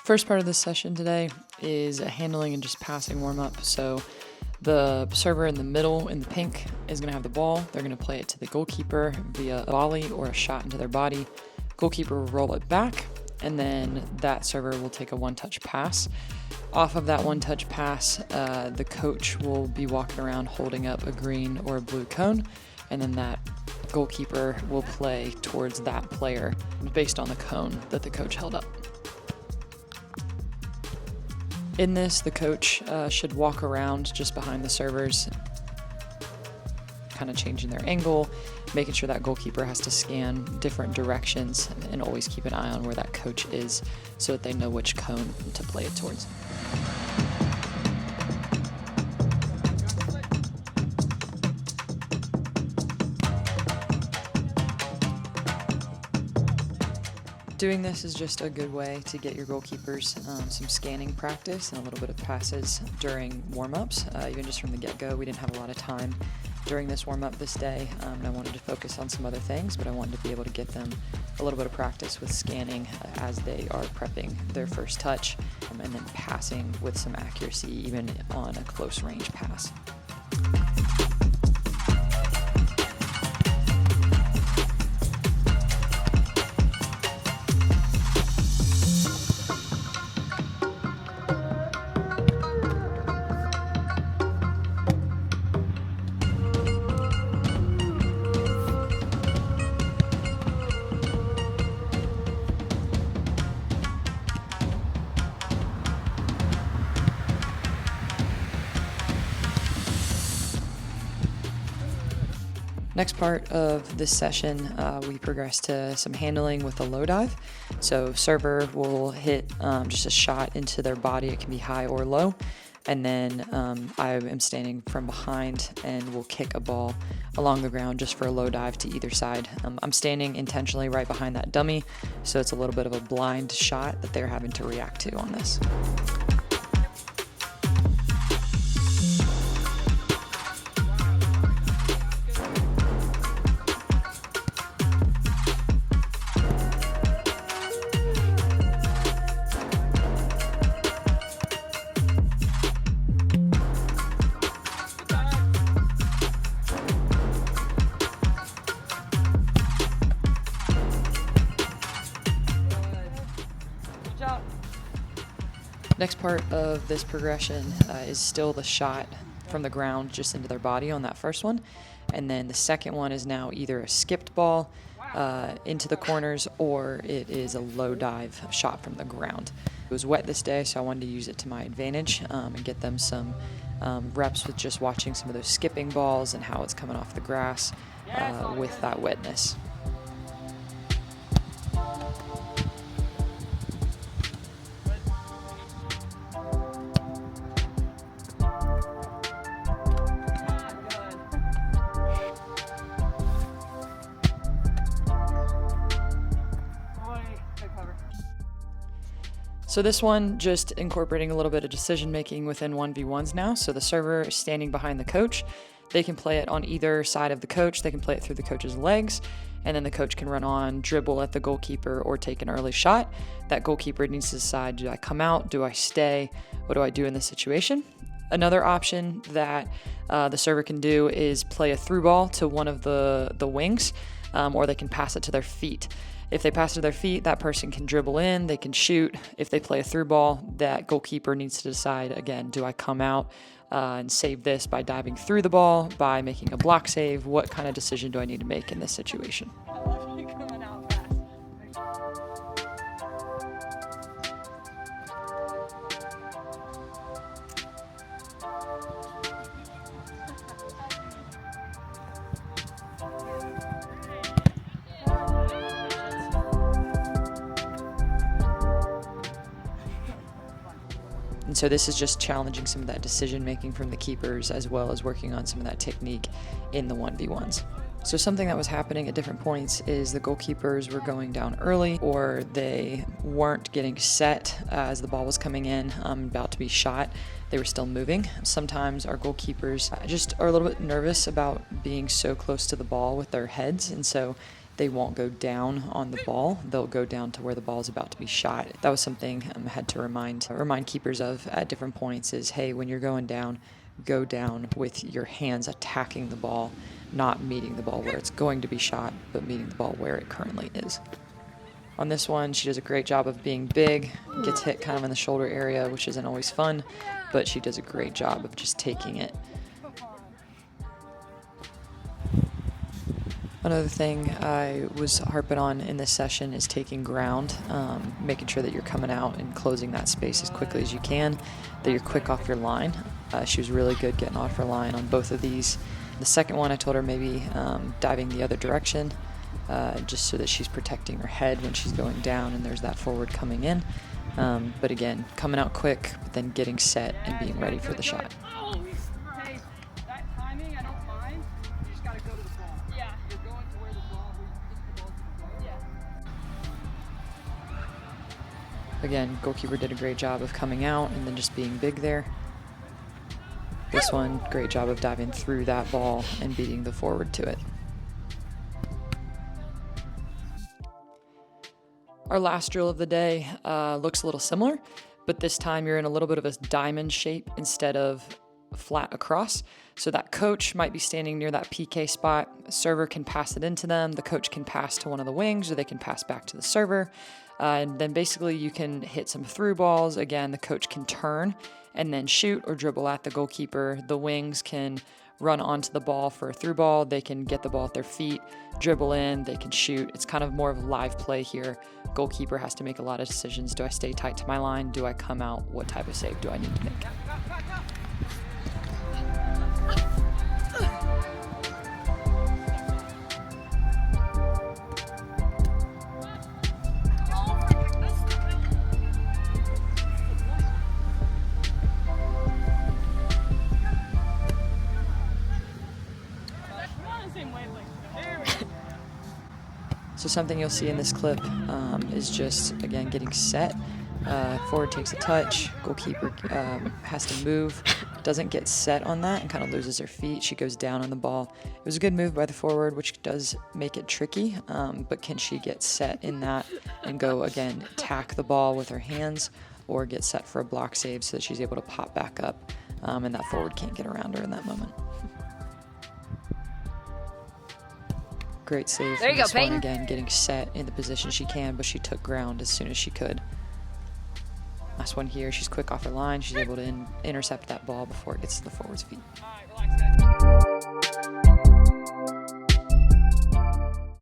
First part of this session today is a handling and just passing warm-up. So the server in the middle in the pink is going to have the ball. They're going to play it to the goalkeeper via a volley or a shot into their body. Goalkeeper will roll it back, and then that server will take a one-touch pass. Off of that one-touch pass, the coach will be walking around holding up a green or a blue cone, and then that goalkeeper will play towards that player based on the cone that the coach held up. In this, the coach should walk around just behind the servers, kind of changing their angle, making sure that goalkeeper has to scan different directions and always keep an eye on where that coach is so that they know which cone to play it towards. Doing this is just a good way to get your goalkeepers some scanning practice and a little bit of passes during warm-ups. Even just from the get-go, we didn't have a lot of time during this warm-up this day, and I wanted to focus on some other things, but I wanted to be able to get them a little bit of practice with scanning as they are prepping their first touch, and then passing with some accuracy even on a close-range pass. Next part of this session, we progress to some handling with a low dive. So server will hit just a shot into their body. It can be high or low. And then I am standing from behind and will kick a ball along the ground just for a low dive to either side. I'm standing intentionally right behind that dummy, so it's a little bit of a blind shot that they're having to react to on this. Next part of this progression is still the shot from the ground just into their body on that first one. And then the second one is now either a skipped ball into the corners, or it is a low dive shot from the ground. It was wet this day, so I wanted to use it to my advantage and get them some reps with just watching some of those skipping balls and how it's coming off the grass with that wetness. So this one, just incorporating a little bit of decision making within 1v1s now. So the server is standing behind the coach. They can play it on either side of the coach. They can play it through the coach's legs, and then the coach can run on, dribble at the goalkeeper, or take an early shot. That goalkeeper needs to decide, do I come out? Do I stay? What do I do in this situation? Another option that the server can do is play a through ball to one of the wings, or they can pass it to their feet. If they pass to their feet, that person can dribble in, they can shoot. If they play a through ball, that goalkeeper needs to decide, again, do I come out and save this by diving through the ball, by making a block save? What kind of decision do I need to make in this situation? And so this is just challenging some of that decision making from the keepers, as well as working on some of that technique in the 1v1s. So something that was happening at different points is the goalkeepers were going down early, or they weren't getting set as the ball was coming in, about to be shot. They were still moving. Sometimes our goalkeepers just are a little bit nervous about being so close to the ball with their heads, and so they won't go down on the ball. They'll go down to where the ball is about to be shot. That was something I had to remind keepers of at different points is, hey, when you're going down, go down with your hands attacking the ball, not meeting the ball where it's going to be shot, but meeting the ball where it currently is. On this one, she does a great job of being big, gets hit kind of in the shoulder area, which isn't always fun, but she does a great job of just taking it. Another thing I was harping on in this session is taking ground, making sure that you're coming out and closing that space as quickly as you can, that you're quick off your line. She was really good getting off her line on both of these. The second one, I told her maybe diving the other direction, just so that she's protecting her head when she's going down and there's that forward coming in. But again, coming out quick, but then getting set and being ready for the shot. Again, goalkeeper did a great job of coming out and then just being big there. This one, great job of diving through that ball and beating the forward to it. Our last drill of the day looks a little similar, but this time you're in a little bit of a diamond shape instead of flat across. So that coach might be standing near that PK spot. The server can pass it into them. The coach can pass to one of the wings, or they can pass back to the server. And then basically you can hit some through balls. Again, the coach can turn and then shoot or dribble at the goalkeeper. The wings can run onto the ball for a through ball. They can get the ball at their feet, dribble in, they can shoot. It's kind of more of a live play here. Goalkeeper has to make a lot of decisions. Do I stay tight to my line? Do I come out? What type of save do I need to make? So something you'll see in this clip is just, again, getting set. Forward takes a touch, goalkeeper has to move, doesn't get set on that and kind of loses her feet. She goes down on the ball. It was a good move by the forward, which does make it tricky, but can she get set in that and go, again, tack the ball with her hands or get set for a block save so that she's able to pop back up and that forward can't get around her in that moment. Great save from this one, again, getting set in the position she can, but she took ground as soon as she could. Last one here, she's quick off her line. She's able to intercept that ball before it gets to the forward's feet.